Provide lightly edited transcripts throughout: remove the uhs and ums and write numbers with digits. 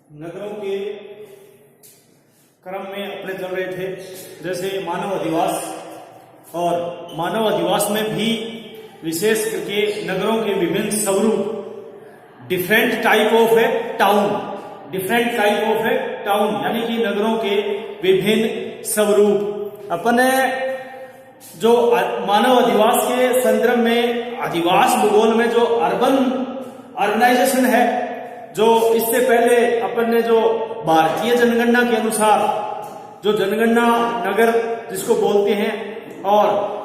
नगरों के क्रम में अपने चल रहे थे, जैसे मानव अधिवास, और मानव अधिवास में भी विशेष करके नगरों के विभिन्न स्वरूप, different type of A town, different type of A town, यानी कि नगरों के विभिन्न स्वरूप। अपने जो मानव अधिवास के संदर्भ में अधिवास भूगोल में जो अर्बनाइजेशन है, जो इससे पहले अपन ने जो भारतीय जनगणना के अनुसार जो जनगणना नगर जिसको बोलते हैं, और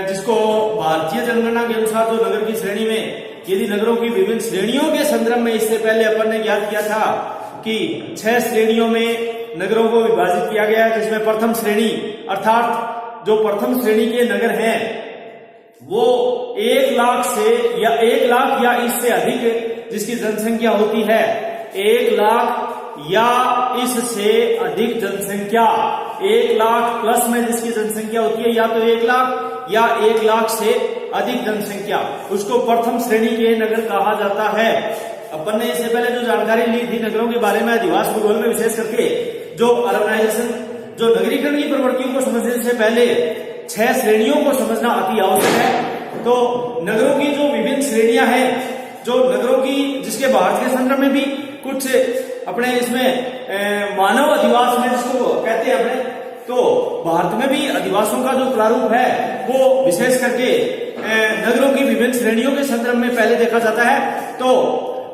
जिसको भारतीय जनगणना के अनुसार जो नगर की श्रेणी में यदि नगरों की विभिन्न श्रेणियों के संदर्भ में इससे पहले अपन ने ज्ञात किया था कि 6 श्रेणियों में नगरों को विभाजित किया गया है, जिसमें प्रथम श्रेणी अर्थात जो प्रथम श्रेणी के नगर हैं वो 1 लाख से या 1 लाख या इससे अधिक जिसकी जनसंख्या होती है, 1 लाख या इससे अधिक जनसंख्या, 1 लाख प्लस में जिसकी जनसंख्या होती है, या तो 1 लाख या 1 लाख से अधिक जनसंख्या, उसको प्रथम श्रेणी के नगर कहा जाता है। अपन ने इससे पहले जो जानकारी ली थी नगरों के बारे में अधिवास भूगोल में, विशेष करके जो अर्बनाइजेशन, जो नगरीकरण की प्रवृत्तियों को समझने से पहले 6 श्रेणियों को समझना अति आवश्यक है। तो नगरों की जो विभिन्न श्रेणियां हैं, जो नगरों की जिसके भारत के संदर्भ में भी कुछ अपने इसमें मानव अधिवास में जिसको कहते हैं अपने, तो भारत में भी अधिवासों का जो प्रारूप है वो विशेष करके नगरों की विभिन्न श्रेणियों के संदर्भ में पहले देखा जाता है। तो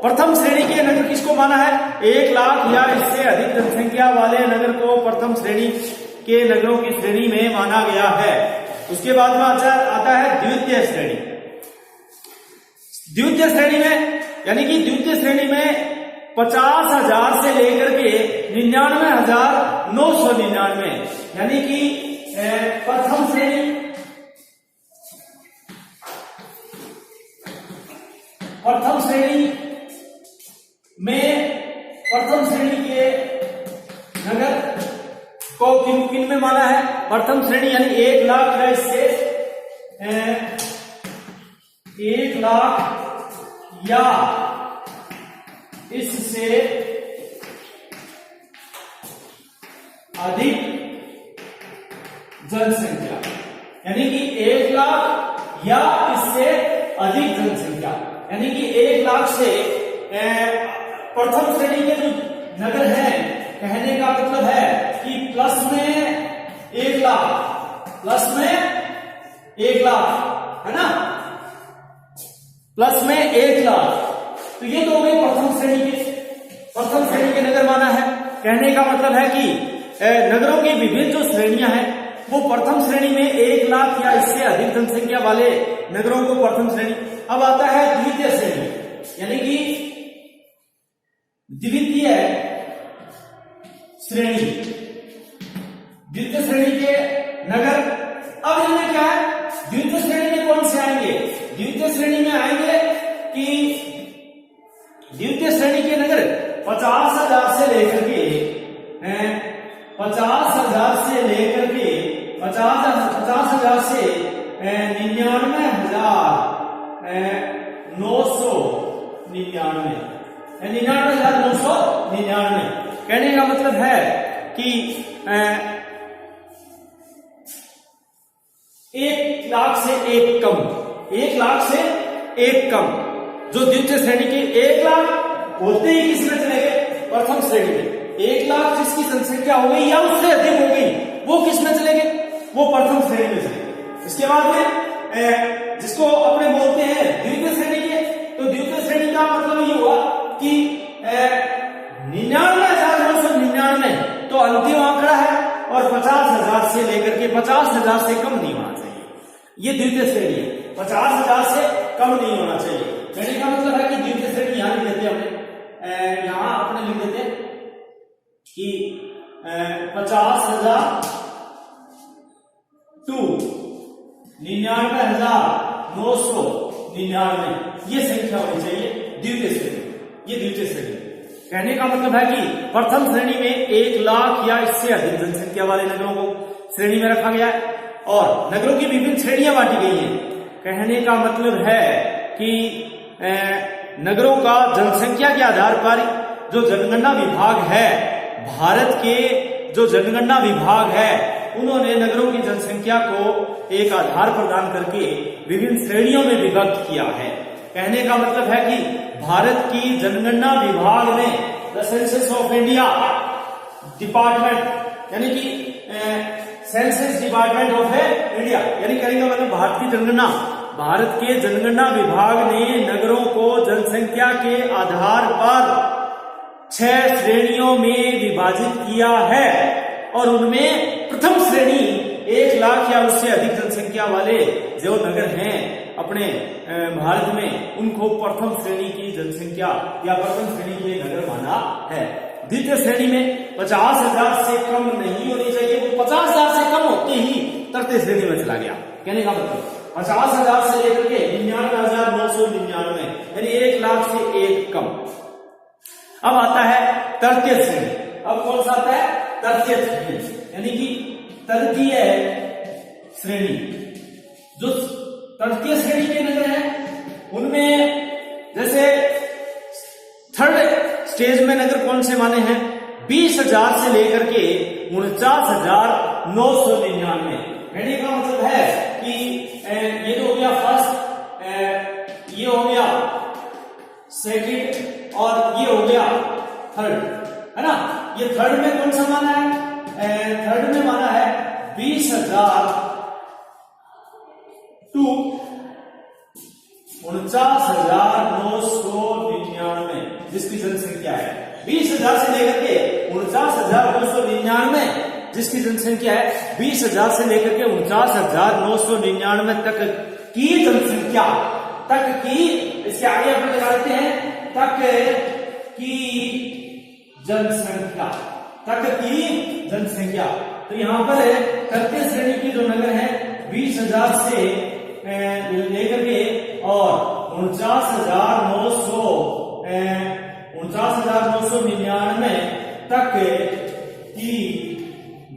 प्रथम श्रेणी के नगर किसको माना है? 1 लाख या इससे अधिक जनसंख्या वाले नगर को प्रथम श्रेणी के नगरों की श्रेणी में माना गया है। उसके बाद में आता है द्वितीय श्रेणी। द्वितीय श्रेणी में, यानी कि द्वितीय श्रेणी में 50,000 से लेकर के 99,999, यानी कि प्रथम श्रेणी, प्रथम श्रेणी में प्रथम श्रेणी के नगर को किन में माना है? प्रथम श्रेणी यानी 1 लाख या इससे 1 लाख या इससे अधिक जनसंख्या, यानी कि 1 लाख या इससे अधिक जनसंख्या, यानी कि 1 लाख से प्रथम श्रेणी के जो नगर हैं, कहने का मतलब है कि प्लस में 1 लाख, प्लस में 1 लाख है ना, प्लस में 1 लाख, तो ये तो हो गई प्रथम श्रेणी के नगर माना है। कहने का मतलब है कि नगरों की विभिन्न जो श्रेणियां हैं वो प्रथम श्रेणी में 1 लाख या इससे अधिक जनसंख्या वाले नगरों को प्रथम श्रेणी। अब आता है द्वितीय श्रेणी, यानी कि द्वितीय श्रेणी, द्वितीय श्रेणी के नगर। अब इनमें क्या है? द्वितीय श्रेणी में कौन से आएंगे? द्वितीय श्रेणी में आएंगे कि द्वितीय श्रेणी के नगर 50,000 से लेकर के 50,000 से लेकर के 50,000 से 99,999। कहने का मतलब है कि 1 लाख से 1 कम, 1 लाख से 1 कम, जो द्वितीय श्रेणी के 1 लाख होते ही किसमें चले गए? प्रथम श्रेणी में। 1 लाख जिसकी जनसंख्या हो गई या उससे अधिक हो गई, वो किसमें चले गए? वो प्रथम श्रेणी में चले। इसके बाद में जिसको अपने बोलते हैं द्वितीय श्रेणी के, तो द्वितीय श्रेणी का मतलब ये हुआ कि 99,999 तो अंतिम आंकड़ा है, और 50,000 से लेकर के 50,000 से कम नहीं होना चाहिए। ये द्वितीय श्रेणी है, 50,000 से कम नहीं होना चाहिए। कहने का मतलब है कि द्वितीय श्रेणी यहां लिख देते हमने, यहां अपने लिख देते कि 50,000 टू 99,999, ये संख्या होनी चाहिए द्वितीय श्रेणी। ये द्वितीय श्रेणी। कहने का मतलब है कि प्रथम श्रेणी में 1 लाख या इससे अधिक जनसंख्या वाले नगरों को श्रेणी में रखा गया है, और नगरों की विभिन्न श्रेणियां बांटी गई हैं। कहने का मतलब है कि नगरों का जनसंख्या के आधार पर जो जनगणना विभाग है, भारत के जो जनगणना विभाग है, उन्होंने नगरों की जनसंख्या को एक आधार प्रदान करके विभिन्न श्रेणियों में विभक्त किया है। कहने का मतलब है कि भारत की जनगणना विभाग ने the census of India department यानी कि सेंसस डिपार्टमेंट ऑफ इंडिया यानी कहने का मतलब भारत के जनगणना विभाग ने नगरों को जनसंख्या के आधार पर 6 श्रेणियों में विभाजित किया है और उनमें प्रथम श्रेणी 1 लाख या उससे अधिक जनसंख्या वाले जो नगर हैं अपने भारत में, उनको प्रथम श्रेणी की जनसंख्या या प्रथम श्रेणी के नगर माना है। द्वितीय श्रेणी में 50,000 से कम नहीं होनी चाहिए, वो 50,000 से कम होते ही तृतीय श्रेणी में चला गया। कहने का मतलब 50,000 से लेकर के 99,999 यानी 1 लाख से 1 कम। अब आता है तृतीय श्रेणी। अब कौन सा आता है? तृतीय श्रेणी यानी कि तृतीय श्रेणी। जो तृतीय श्रेणी के नगर हैं उनमें जैसे थर्ड स्टेज में नगर कौन से माने हैं? 20,000 से लेकर के 49,999। कहने का मतलब है कि ये तो हो गया फर्स्ट, ये हो गया सेकंड और ये हो गया थर्ड, है ना। ये थर्ड में कौन सा माना है? थर्ड में माना है 20,000 टू 49,999 जिसकी जनसंख्या है। 20,000 से लेकर के 49,999 जिसकी जनसंख्या है। 20,000 से लेकर के 49,999 तक की जनसंख्या, तक की, इसके आगे अपन लगा देते हैं तक की जनसंख्या, तक की जनसंख्या। तो यहां पर तृतीय श्रेणी की जो नगर है 20,000 से लेकर के और 49,999 तक की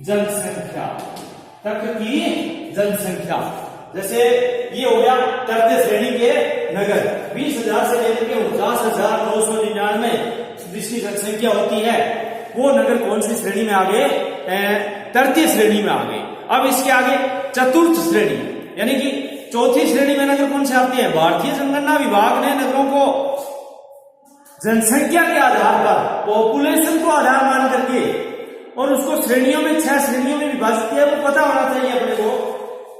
जनसंख्या, तक की जनसंख्या। जैसे ये हो गया तृतीय श्रेणी के नगर। 20,000 से लेकर के 49,999 जिसकी जनसंख्या होती है, वो नगर कौन सी श्रेणी में आ गए? तृतीय श्रेणी में आ गए। अब इसके आगे चतुर्थ श्रेणी यानी कि चौथी श्रेणी में नगर कौन से आते हैं? भारतीय जनगणना विभाग ने नगरों को जनसंख्या के आधार पर, पॉपुलेशन को आधार मान करके और उसको श्रेणियों में 6 श्रेणियों में विभाजित किया। वो पता होना चाहिए अपने को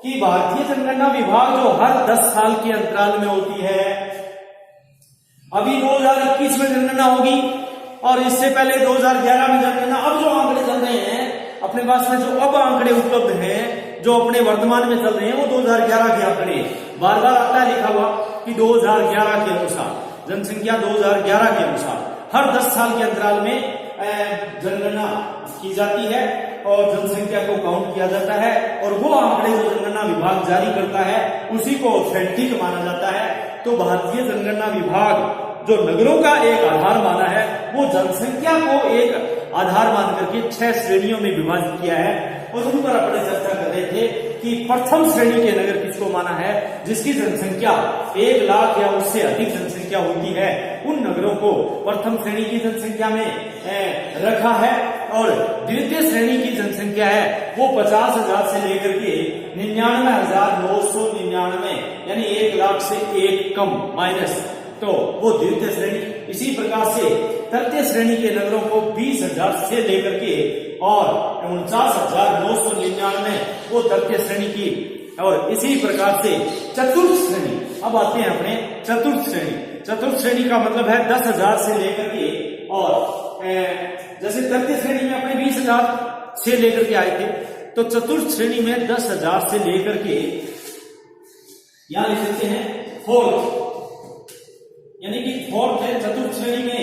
कि भारतीय जनगणना विभाग जो हर 10 साल के अंतराल में होती है, अभी 2021 में जनगणना होगी और इससे पहले 2011 में जनगणना। अब जो आंकड़े चल रहे हैं अपने पास में, जो अब आंकड़े उपलब्ध हैं, जो अपने वर्तमान में चल रहे हैं, वो 2011 के आंकड़े। बार बार आता है लिखा हुआ कि 2011 के अनुसार जनसंख्या 2011 के अनुसार हर 10 साल के अंतराल में जनगणना की जाती है और जनसंख्या को काउंट किया जाता है और वो आंकड़े जो जनगणना विभाग जारी करता है उसी को ऑथेंटिक माना जाता है। तो भारतीय जनगणना विभाग जो नगरों का एक आधार माना है, वो जनसंख्या को एक आधार मान करके 6 श्रेणियों में विभाजित किया है और उन पर अपने चर्चा कर रहे थे कि प्रथम श्रेणी के नगर किसको माना है? जिसकी जनसंख्या 1 लाख या उससे अधिक जनसंख्या होती है, उन नगरों को प्रथम श्रेणी की जनसंख्या में रखा है। और द्वितीय श्रेणी की जनसंख्या है वो 50,000 से लेकर के 99,999 यानी 1 लाख से 1 कम माइनस, तो वो द्वितीय श्रेणी। इसी प्रकार से तृतीय श्रेणी के नगरों को 20,000 से लेकर के और 49,999 वो तृतीय श्रेणी की। और इसी प्रकार से चतुर्थ श्रेणी। अब आते हैं अपने चतुर्थ श्रेणी। चतुर्थ श्रेणी का मतलब है 10,000 से लेकर के और जैसे तृतीय श्रेणी में अपने 20,000 से लेकर के आए थे, तो चतुर्थ श्रेणी में 10,000 से लेकर के यहां लिख सकते हैं फोर्थ, यानी कि फोर्थ है चतुर्थ श्रेणी में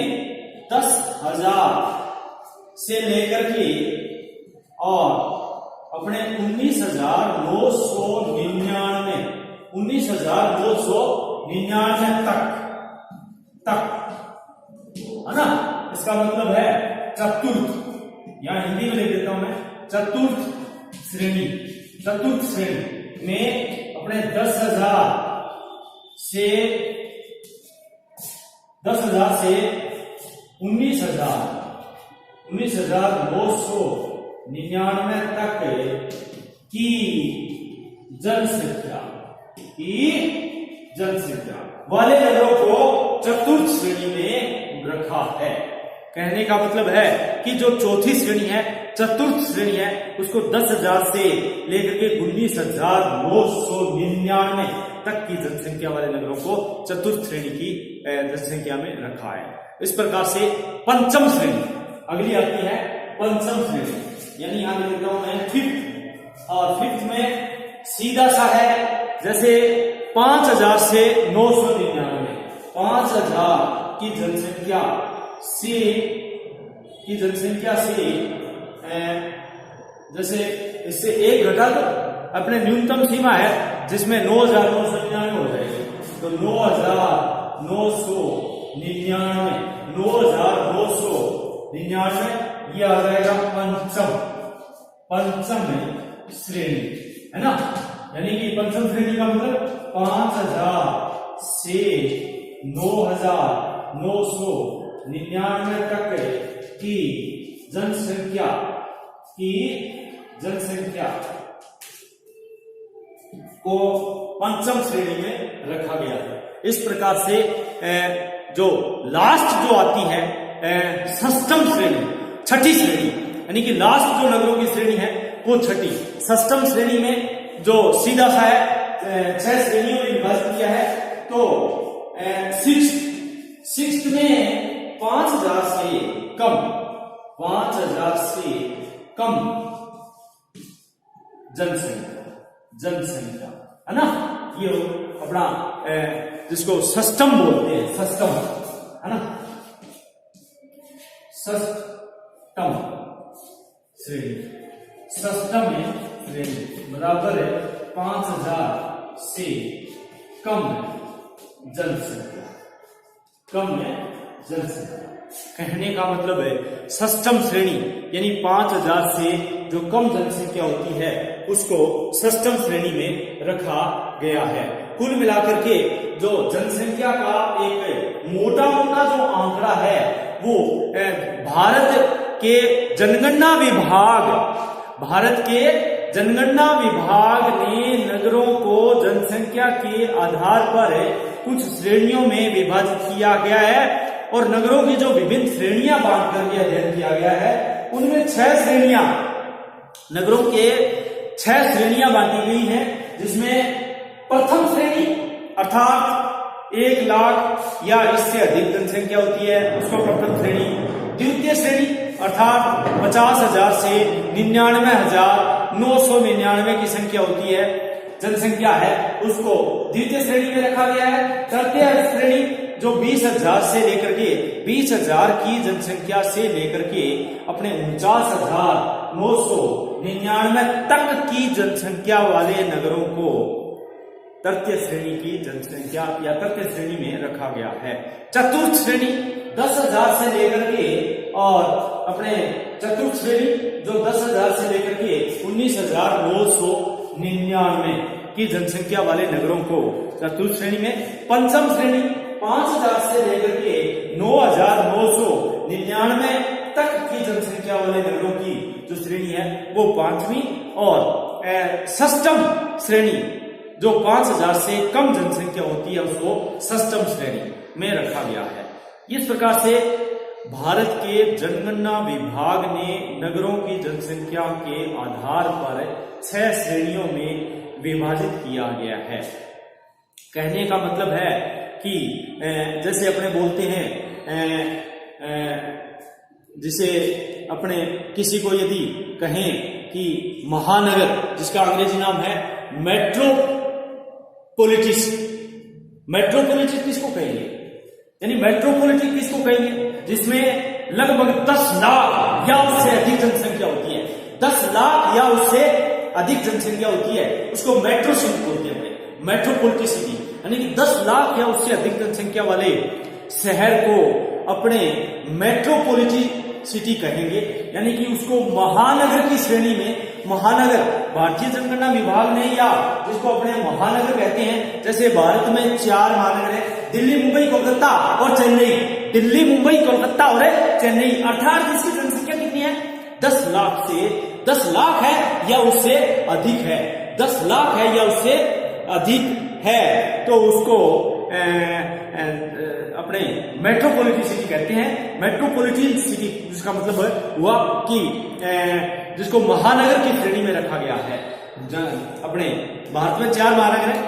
10,000 से लेकर के और अपने 19,999 तक, है ना। इसका मतलब है चतुर्थ, यहां हिंदी में लिख देता हूं मैं, चतुर्थ श्रेणी। चतुर्थ श्रेणी में अपने 10,000 से 19,999 तक की जनसंख्या वाले नगरों को चतुर्थ श्रेणी में रखा है। कहने का मतलब है कि जो चौथी श्रेणी है, चतुर्थ श्रेणी है, उसको 10,000 से लेकर के 19,999 तक की जनसंख्या वाले नगरों को चतुर्थ श्रेणी की जनसंख्या में रखा है। इस प्रकार से पंचम श्रेणी अगली आती है, पंचम श्रेणी, यानी यहां लिख रहा हूं मैं फिफ्थ, और फिफ्थ में सीधा सा है, जैसे 5,000 से 999, 5,000 की जनसंख्या से जैसे इससे एक घटा तो अपने न्यूनतम सीमा है जिसमें 9,999 हो जाएगी, तो 9,999 ये आ जाएगा पंचम श्रेणी, है ना। यानी कि पंचम श्रेणी का मतलब 5,000 से 9,999 तक की जनसंख्या को पंचम श्रेणी में रखा गया है। इस प्रकार से जो लास्ट जो आती है षष्ठम श्रेणी, छठी श्रेणी, यानी कि लास्ट जो नगरों की श्रेणी है वो छठी। षष्ठम श्रेणी में जो सीधा सा है 6 श्रेणियों में विभाजित किया है, तो सिक्स्थ में 5,000 से कम जनसंख्या, है ना। ये अपना जिसको षष्ठम बोलते हैं, षष्ठम, है ना, षष्ठम श्रेणी बराबर है 5,000 से कम जनसंख्या। कहने का मतलब है षष्ठम श्रेणी यानी 5,000 से जो कम जनसंख्या होती है उसको षष्ठम श्रेणी में रखा गया है। कुल मिलाकर के जो जनसंख्या का एक मोटा जो आंकड़ा है वो भारत के जनगणना विभाग ने नगरों को जनसंख्या के आधार पर कुछ श्रेणियों में विभाजित किया गया है, और नगरों की जो विभिन्न श्रेणियां बांट करके अध्ययन किया गया है उनमें 6 श्रेणियां, नगरों के 6 श्रेणियां बांटी गई हैं, जिसमें प्रथम श्रेणी अर्थात 1 लाख या इससे अधिक जनसंख्या होती है उसको प्रथम श्रेणी। द्वितीय श्रेणी अर्थात 50,000 से 99,999 की संख्या होती है, जनसंख्या है, उसको द्वितीय श्रेणी में रखा गया है। तृतीय श्रेणी जो 20,000 से लेकर के 20,000 की जनसंख्या से लेकर के अपने 49,999 तक की जनसंख्या वाले नगरों को तृतीय श्रेणी की जनसंख्या या तृतीय श्रेणी में रखा गया है। चतुर्थ श्रेणी 10,000 से लेकर के और अपने चतुर्थ श्रेणी जो 10,000 से लेकर के 19,999 की जनसंख्या वाले नगरों को चतुर्थ श्रेणी में। पंचम श्रेणी 5,000 से लेकर के 9,999 तक की जनसंख्या वाले नगरों की जो श्रेणी है वो 5वीं, और षष्ठम श्रेणी जो 5,000 से कम जनसंख्या होती है उसको षष्ठम श्रेणी में रखा गया है। इस प्रकार से भारत के जनगणना विभाग ने नगरों की जनसंख्या के आधार पर 6 श्रेणियों में विभाजित किया गया है। कहने का मतलब है कि जैसे अपने बोलते हैं जिसे अपने किसी को यदि कहें कि महानगर, जिसका अंग्रेजी नाम है मेट्रोपोलिटिस किसको कहेंगे, यानी मेट्रोपोलिटिस किसको कहेंगे जिसमें लगभग 10 लाख या उससे अधिक जनसंख्या होती है, 10 लाख या उससे अधिक जनसंख्या होती है, उसको मेट्रो सिटी बोलते हैं, मेट्रोपोलिटिस सिटी, यानी कि 10 लाख या उससे अधिक जनसंख्या वाले शहर को अपने मेट्रोपोलिटिस सिटी कहेंगे, यानी कि उसको महानगर की श्रेणी में, महानगर भारतीय जनगणना विभाग ने या जिसको अपने महानगर कहते हैं, जैसे भारत में 4 महानगर है, दिल्ली, मुंबई, कोलकाता और चेन्नई। दिल्ली, मुंबई, कोलकाता और चेन्नई, अर्थात इसकी जनसंख्या कितनी है? 10 लाख से 10 लाख है या उससे अधिक है, 10 लाख है या उससे अधिक है, तो उसको अपने मेट्रोपॉलिटन सिटी कहते हैं। मेट्रोपॉलिटन सिटी जिसका मतलब हुआ कि जिसको महानगर की श्रेणी में रखा गया है। अपने भारत में 4 महानगर हैं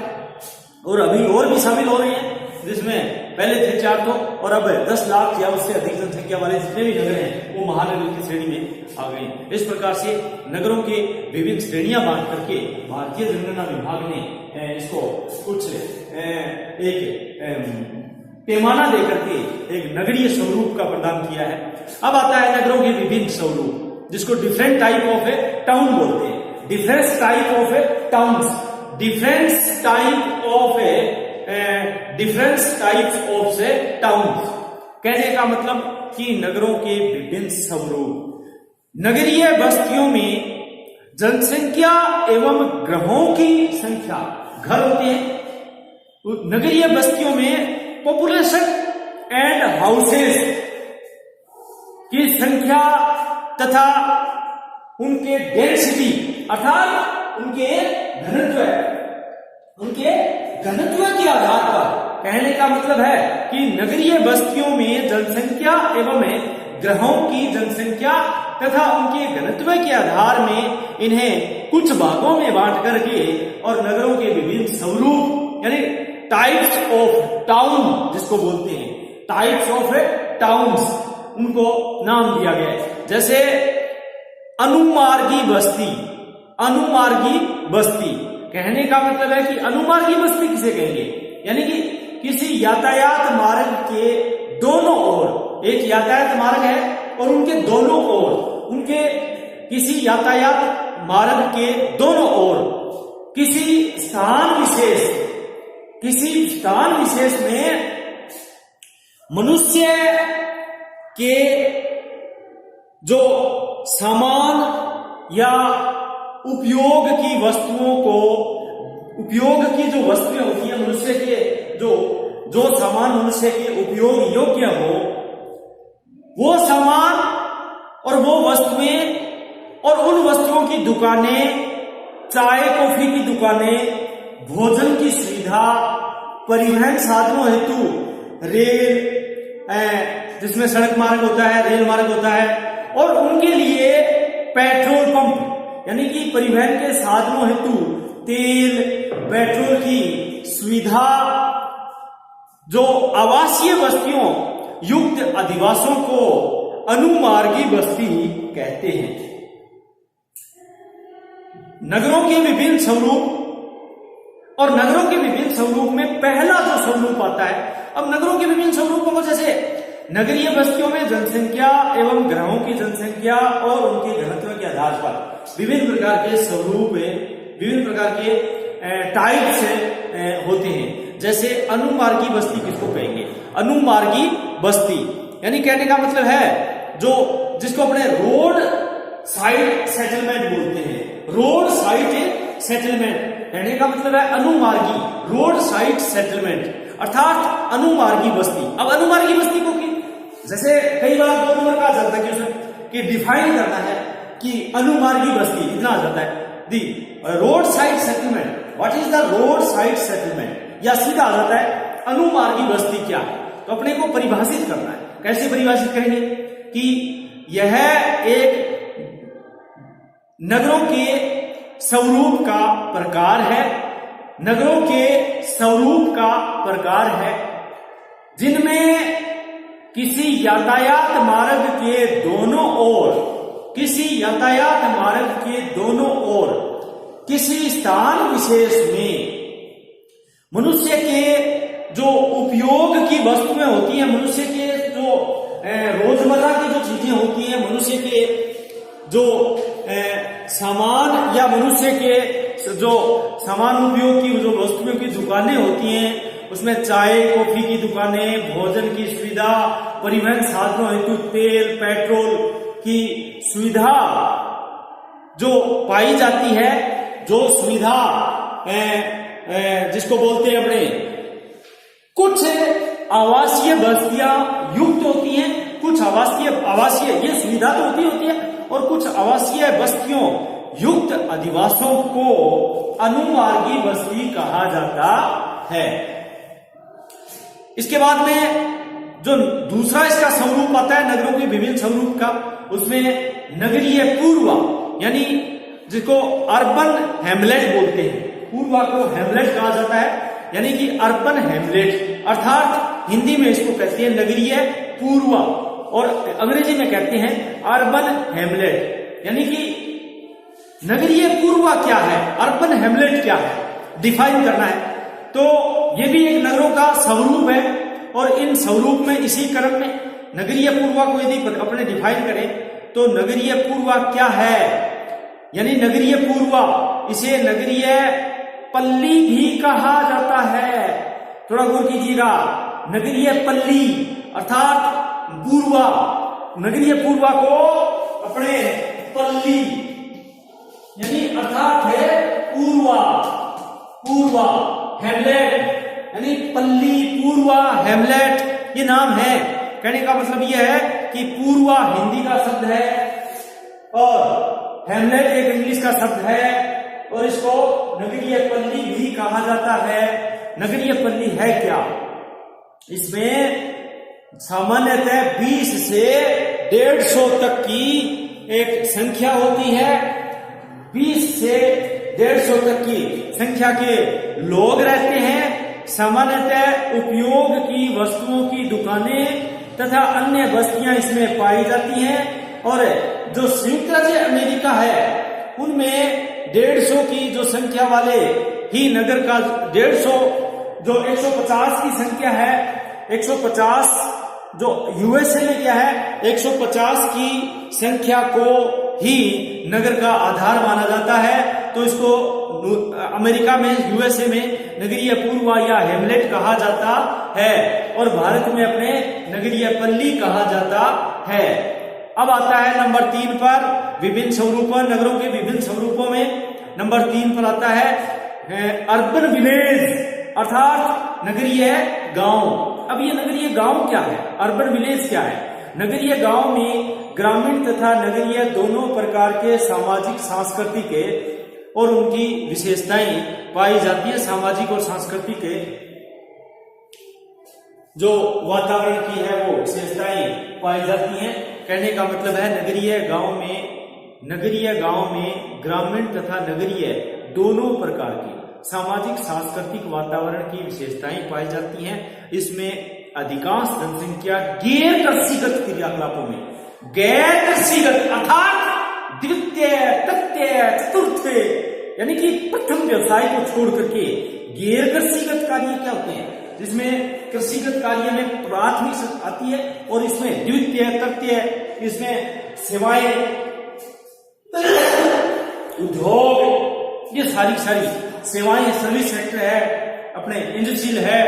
और अभी और भी शामिल हो रहे हैं, जिसमें पहले थे 4 तो, और अब 10 लाख या उससे अधिक जनसंख्या वाले जितने भी नगर हैं वो महानगर की श्रेणी में आ गए। इस प्रकार से नगरों के विभिन्न श्रेणियां बांट करके भारतीय जनगणना विभाग ने इसको कुछ एक पैमाना देकर के एक नगरीय स्वरूप का प्रदान किया है। अब आता है नगरों के विभिन्न स्वरूप, जिसको different type of A town बोलते हैं। Different type of A towns, different type of a different types of A towns, कहने का मतलब कि नगरों के विभिन्न स्वरूप। नगरीय बस्तियों में जनसंख्या एवं ग्रहों की संख्या, घर होते हैं नगरीय बस्तियों में, पॉपुलेशन एंड हाउसेस की संख्या तथा उनके डेंसिटी अर्थात उनके घनत्व के आधार पर, कहने का मतलब है कि नगरीय बस्तियों में जनसंख्या एवं ग्रहों की जनसंख्या तथा उनके घनत्व के आधार में इन्हें कुछ भागों में बांट करके और नगरों के विभिन्न स्वरूप यानी टाइप्स ऑफ टाउन जिसको बोलते हैं, टाइप्स ऑफ टाउन्स, उनको नाम दिया गया है। जैसे अनुमार्गी बस्ती, अनुमार्गी बस्ती, कहने का मतलब है कि अनुमार्गी बस्ती किसे कहेंगे, यानी कि किसी यातायात मार्ग के दोनों ओर, एक यातायात मार्ग है और उनके दोनों ओर, उनके किसी यातायात मार्ग के दोनों ओर किसी स्थान विशेष में मनुष्य के जो सामान या उपयोग की वस्तुओं को, उपयोग की जो वस्तुएं होती है मनुष्य के, जो सामान मनुष्य के उपयोग योग्य हो, वो सामान और वो वस्तुएं और उन वस्तुओं की दुकानें, चाय कॉफी की दुकानें, भोजन की सुविधा, परिवहन साधनों हेतु रेल, जिसमें सड़क मार्ग होता है, रेल मार्ग होता है, और उनके लिए पेट्रोल पंप यानी कि परिवहन के साधनों हेतु तेल, पेट्रोल की सुविधा, जो आवासीय बस्तियों युक्त अधिवासों को अनुमार्गी बस्ती कहते हैं। नगरों के विभिन्न स्वरूप, और नगरों के विभिन्न स्वरूप में पहला जो स्वरूप आता है, अब नगरों के विभिन्न स्वरूपों को जैसे नगरीय बस्तियों में जनसंख्या एवं ग्रामों की जनसंख्या और उनके घनत्व के आधार पर विभिन्न प्रकार के स्वरूप, विभिन्न प्रकार के टाइप्स होते हैं। जैसे अनुमार्गी बस्ती किसको कहेंगे? अनुमार्गी बस्ती यानी कहने का मतलब है जिसको अपने रोड साइड सेटलमेंट बोलते हैं। रोड साइड सेटलमेंट कहने का मतलब है अनुमार्गी, रोड साइड सेटलमेंट अर्थात अनुमार्गी बस्ती। अब अनुमार्गी बस्ती को जैसे कई बार 2 नंबर का आ जाता है कि डिफाइन करना है कि अनुमार्गी बस्ती इतना आ जाता है, the road side settlement, what is the road side settlement, या सीधा आ जाता है अनुमार्गी बस्ती क्या है। तो अपने को परिभाषित करना है। कैसे परिभाषित करेंगे कि यह एक नगरों के स्वरूप का प्रकार है, नगरों के स्वरूप का प्रकार है जिनमें किसी यातायात मार्ग के दोनों ओर, किसी यातायात मार्ग के दोनों ओर किसी स्थान विशेष में मनुष्य के जो उपयोग की वस्तुएं होती हैं, मनुष्य के जो रोजमर्रा की जो चीजें होती हैं, मनुष्य के जो सामान या मनुष्य के जो सामान उपयोग की जो वस्तुओं की दुकानें होती हैं, उसमें चाय कॉफी की दुकानें, भोजन की सुविधा, परिवहन साधनों हेतु तेल पेट्रोल की सुविधा जो पाई जाती है, जो सुविधा जिसको बोलते हैं अपने कुछ आवासीय बस्तियां युक्त होती हैं, कुछ आवासीय ये सुविधा तो होती है, और कुछ आवासीय बस्तियों युक्त अधिवासों को अनुमार्गी बस्ती कहा जाता है। इसके बाद में जो दूसरा इसका स्वरूप आता है नगरों के विभिन्न स्वरूप का, उसमें नगरीय पूर्वा, यानी जिसको अर्बन हेमलेट बोलते हैं, पूर्वा को हेमलेट कहा जाता है, यानी कि अर्बन हेमलेट, अर्थात हिंदी में इसको कहते हैं नगरीय पूर्वा और अंग्रेजी में कहते हैं अर्बन हेमलेट। यानी कि नगरीय पूर्वा क्या है, अर्बन हेमलेट क्या है, डिफाइन करना है। तो ये भी एक नगरों का स्वरूप है, और इन स्वरूप में इसी क्रम में नगरीय पूर्वा को यदि अपने डिफाइन करें तो नगरीय पूर्वा क्या है, यानी नगरीय पूर्वा, इसे नगरीय पल्ली भी कहा जाता है। थोड़ा गौर कीजिएगा, नगरीय पल्ली अर्थात पूर्वा, नगरीय पूर्वा को अपने पल्ली यानी अर्थात है पूर्वा, पूर्वा हेमलेट, यानी पल्ली, पूर्वा, हेमलेट ये नाम है। कहने का मतलब यह है कि पूर्वा हिंदी का शब्द है और हेमलेट एक इंग्लिश का शब्द है, और इसको नगरीय पल्ली भी कहा जाता है। नगरीय पल्ली है क्या, इसमें सामान्यतः 20 से 150 तक की एक संख्या होती है। 20 से 150 तक की संख्या के लोग रहते हैं। सामान्यतः उपयोग की वस्तुओं की दुकानें तथा अन्य बस्तियां इसमें पाई जाती हैं, और जो संयुक्त राज्य अमेरिका है उनमें 150 की जो संख्या वाले ही नगर का 150 जो 150 की संख्या है, 150 जो यूएसए में क्या है 150 की संख्या को ही नगर का आधार माना जाता है। तो इसको अमेरिका में, यूएसए में नगरीय पूर्वा या हेमलेट कहा जाता है, और भारत में अपने नगरीय पल्ली कहा जाता है। अब आता है नंबर 3 पर विभिन्न स्वरूपों, नगरों के विभिन्न स्वरूपों में नंबर 3 पर आता है अर्बन विलेज अर्थात नगरीय गांव। अब ये नगरीय गांव क्या है, अर्बन विलेज क्या है? नगरीय गांव में ग्रामीण तथा नगरीय दोनों प्रकार के सामाजिक सांस्कृतिक और उनकी विशेषताएं पाई जाती है। सामाजिक और सांस्कृतिक जो वातावरण की है वो विशेषताएं पाई जाती हैं। कहने का मतलब है नगरीय गांव में ग्रामीण तथा नगरीय दोनों प्रकार की सामाजिक सांस्कृतिक वातावरण की विशेषताएं पाई जाती हैं। इसमें अधिकांश जनसंख्या गैर कृषिगत क्रियाकलापों में, गैर कृषिगत अर्थात द्वितीय, तृतीय, चतुर्थ यानी कि प्रथम व्यवसाय को छोड़ करके गैर कृषिगत कार्य क्या होते हैं, जिसमें कृषिगत कार्य में प्राथमिक आती है, और इसमें द्वितीय, तृतीय, इसमें सेवाएं, उद्योग, ये सारी सेवाएं, सर्विस सेक्टर है, अपने इंडस्ट्रियल है,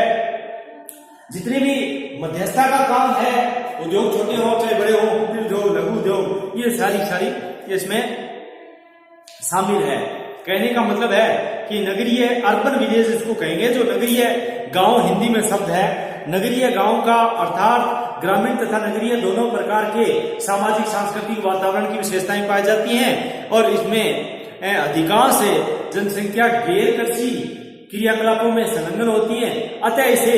जितने भी मध्यस्थता का काम है, उद्योग छोटे हो चाहे बड़े हो, कुटीर उद्योग, लघु उद्योग, ये सारी इसमें शामिल है। कहने का मतलब है कि नगरीय अर्बन विलेज इसको कहेंगे, जो नगरीय गांव हिंदी में शब्द है। नगरीय गांव का अर्थात ग्रामीण तथा नगरीय दोनों प्रकार के सामाजिक सांस्कृतिक वातावरण की विशेषताएं पाई जाती हैं, और इसमें अधिकांश जनसंख्या गैर कृषि क्रियाकलापों में संलग्न होती है। अतः इसे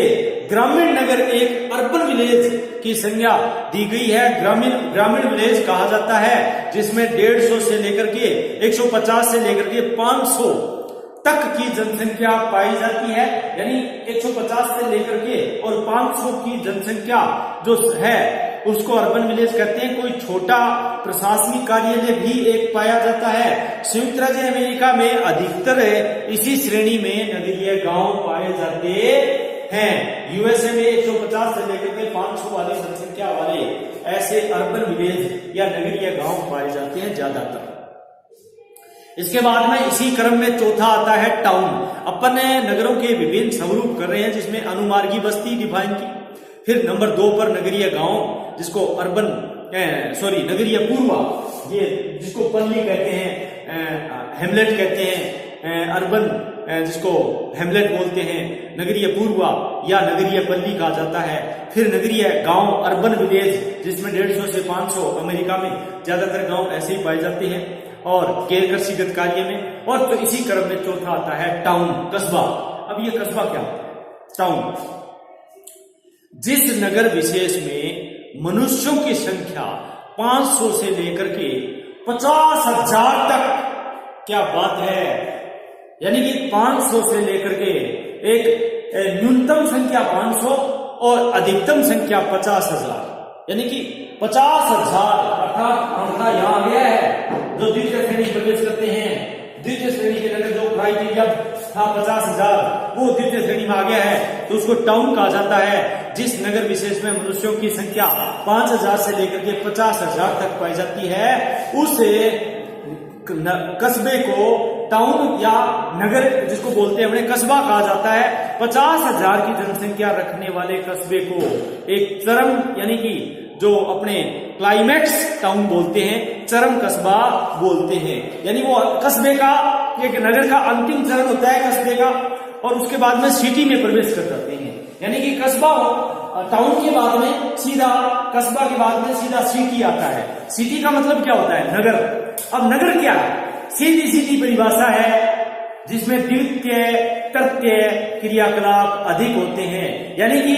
ग्रामीण नगर एक अर्बन विलेज की संज्ञा दी गई है। ग्रामीण विलेज कहा जाता है, जिसमें 150 से लेकर के 150 से लेकर के 500 तक की जनसंख्या पाई जाती है। यानी 150 से लेकर के और 500 की जनसंख्या जो है उसको अर्बन विलेज कहते हैं। कोई छोटा प्रशासनिक कार्यालय भी एक पाया जाता है। संयुक्त राज्य अमेरिका में अधिकतर इसी श्रेणी में नगरीय गांव पाए जाते हैं। यूएसए में 150 से लेकर के 500 वाली जनसंख्या वाले ऐसे अर्बन विलेज या नगरीय गांव पाए जाते हैं ज्यादातर। इसके बाद में इसी क्रम में चौथा आता है टाउन। अपन नगरों के विभिन्न स्वरूप कर रहे हैं, जिसमें अनुमार्गी बस्ती डिफाइन की। फिर नंबर 2 पर नगरीय गांव, जिसको नगरीय पूर्वा, ये जिसको पल्ली कहते हैं, हेमलेट कहते हैं, अर्बन जिसको हेमलेट बोलते हैं, नगरीय पूर्वा या नगरीय पल्ली कहा जाता है, फिर नगरीय गांव, अर्बन विलेज, जिसमें 150 से 500, अमेरिका में ज्यादातर गांव ऐसे ही पाए जाते हैं, और गैर कृषिगत कार्य में, और तो इसी क्रम में चौथा आता है टाउन, कस्बा। अब ये कस्बा क्या होता है? टाउन, जिस नगर विशेष में मनुष्यों की संख्या 500 से लेकर के 50,000 तक, क्या बात है, यानी कि 500 से लेकर के एक न्यूनतम संख्या 500 और अधिकतम संख्या 50,000, यानी कि 50,000 अर्थात आंकड़ा यहाँ आ गया है। जो द्वितीय श्रेणी प्रवेश करते हैं, द्वितीय श्रेणी के नगर जो क्राइटेरिया था 50,000, वो द्वितीय श्रेणी में आ गया है, तो उसको टाउन कहा जाता है। जिस नगर विशेष में मनुष्यों की संख्या 5,000 से लेकर के 50,000 तक पाई जाती है, उस कस्बे को टाउन या नगर, जिसको बोलते हैं अपने, कस्बा कहा जाता है। 50,000 की जनसंख्या रखने वाले कस्बे को एक चरम, यानी कि जो अपने क्लाइमेक्स टाउन बोलते हैं, चरम कस्बा बोलते हैं, यानी वो कस्बे का, एक नगर का अंतिम चरण होता है कस्बे का, और उसके बाद में सिटी में प्रवेश कर जाते हैं। यानी कि कस्बा टाउन के बाद में सीधा, कस्बा के बाद में सीधा सिटी आता है। सिटी का मतलब क्या होता है? नगर। अब नगर क्या है? सीधी सीधी परिभाषा है, जिसमें द्वितीय तृतीय क्रियाकलाप अधिक होते हैं, यानी कि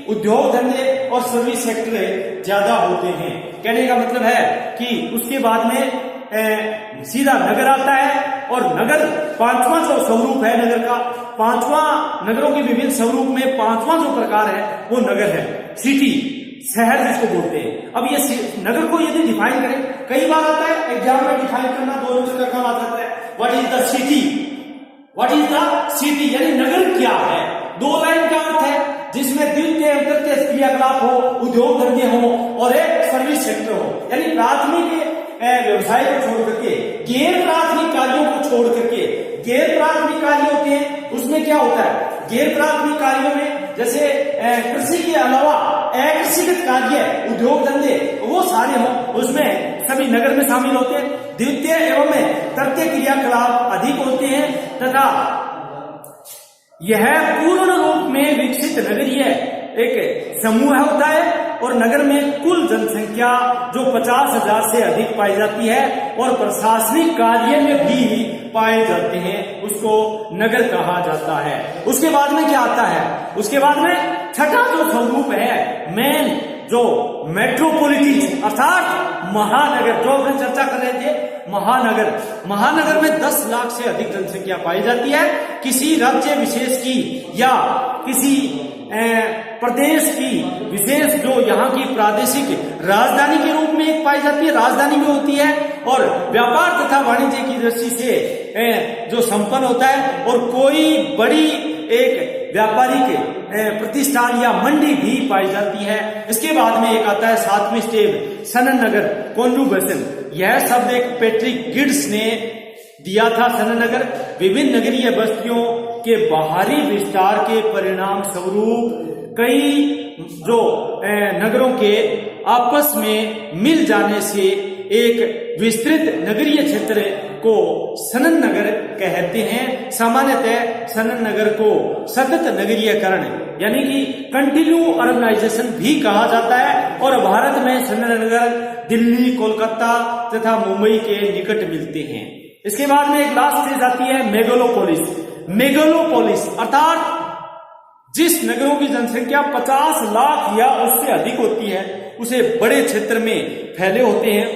उद्योग धंधे और सर्विस सेक्टर ज्यादा होते हैं। कहने का मतलब है कि उसके बाद में सीधा नगर आता है, और नगर पांचवा जो स्वरूप है नगर का, पांचवा, नगरों के विभिन्न स्वरूप में पांचवा जो प्रकार है वो नगर है, सिटी, शहर जिसको बोलते हैं। अब ये नगर को यदि डिफाइन करें, कई बार आता है एग्जाम में डिफाइन करना, 2 नंबर का काम आ जाता है, what is the city, what is the city, यानी नगर क्या है। 2 लाइन का अर्थ है, जिसमें द्वितीय तृतीय क्रियाकलाप हो, उद्योग धंधे हो, और एक सर्विस सेक्टर हो, यानी प्राथमिक व्यवसाय को छोड़ करके, गैर प्राथमिक कार्यों को छोड़ करके, गैर प्राथमिक कार्य होते हैं, उसमें क्या होता है? गैर प्राथमिक कार्यों में जैसे कृषि के अलावा अकृषिगत कार्य, उद्योग धंधे, वो सारे हो, उसमें सभी नगर में शामिल होते हैं। द्वितीय एवं तृतीय क्रियाकलाप अधिक होते हैं, तथा यह पूर्ण रूप में विकसित नगरीय एक समूह होता है, और नगर में कुल जनसंख्या जो 50,000 से अधिक पाई जाती है और प्रशासनिक कार्य में भी पाए जाते हैं, उसको नगर कहा जाता है। उसके बाद में क्या आता है? उसके बाद में छठा जो स्वरूप है, मेन, जो मेट्रोपॉलिटन अर्थात महानगर, जो हम चर्चा कर रहे थे, महानगर। महानगर में 10 लाख से अधिक जनसंख्या पाई जाती है। किसी राज्य विशेष की या किसी प्रदेश की विशेष, जो यहाँ की प्रादेशिक राजधानी के रूप में एक पाई जाती है, राजधानी में होती है, और व्यापार तथा वाणिज्य की दृष्टि से जो संपन्न होता है, और कोई बड़ी एक व्यापारिक प्रतिष्ठान या मंडी भी पाई जाती है। इसके बाद में एक आता है 7वीं स्टेप, सनन नगर, कॉन्जुगेशन। यह शब्द एक पैट्रिक गिड्स ने दिया था। सनन नगर विभिन्न नगरीय बस्तियों के बाहरी विस्तार के परिणाम स्वरूप कई जो नगरों के आपस में मिल जाने से एक विस्तृत नगरीय क्षेत्र को सनन नगर कहते हैं। सामान्यतः सनन नगर को सतत नगरीयकरण, यानी कि कंटिन्यू अर्बनाइजेशन भी कहा जाता है, और भारत में सनन नगर दिल्ली, कोलकाता तथा मुंबई के निकट मिलते हैं। इसके बाद में एक लास्ट स्टेज आती है मेगालोपोलिस। मेगालोपोलिस अर्थात जिस नगरों की जनसंख्या 50 लाख या उससे अधिक होती है, उसे बड़े क्षेत्र में फैले होते हैं,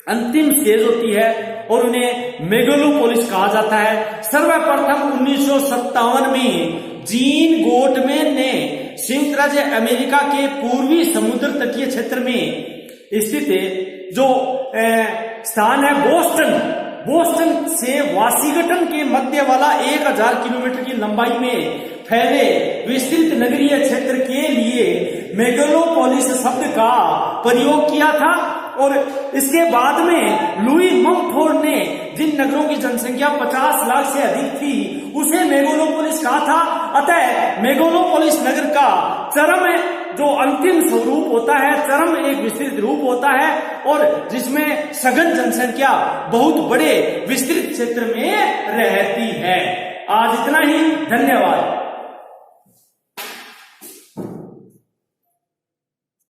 अंतिम स्टेज होती है, और उन्हें मेगालोपोलिस कहा जाता है। सर्वप्रथम 1957 में जीन गोटमैन ने संयुक्त राज्य अमेरिका के पूर्वी समुद्र तटीय क्षेत्र में स्थित जो स्थान है बोस्टन से वाशिंगटन के मध्य वाला 1000 किलोमीटर की लंबाई में फैले विस्तृत नगरीय क्षेत्र के लिए मेगालोपोलिस शब्द का प्रयोग किया था। और इसके बाद में लुई ममफोर्ड ने जिन नगरों की जनसंख्या 50 लाख से अधिक थी, उसे मेगालोपोलिस कहा था। अतः मेगालोपोलिस नगर का चरम जो अंतिम स्वरूप होता है, चरम एक विस्तृत रूप होता है, और जिसमें सघन जनसंख्या बहुत बड़े विस्तृत क्षेत्र में रहती है। आज इतना ही, धन्यवाद।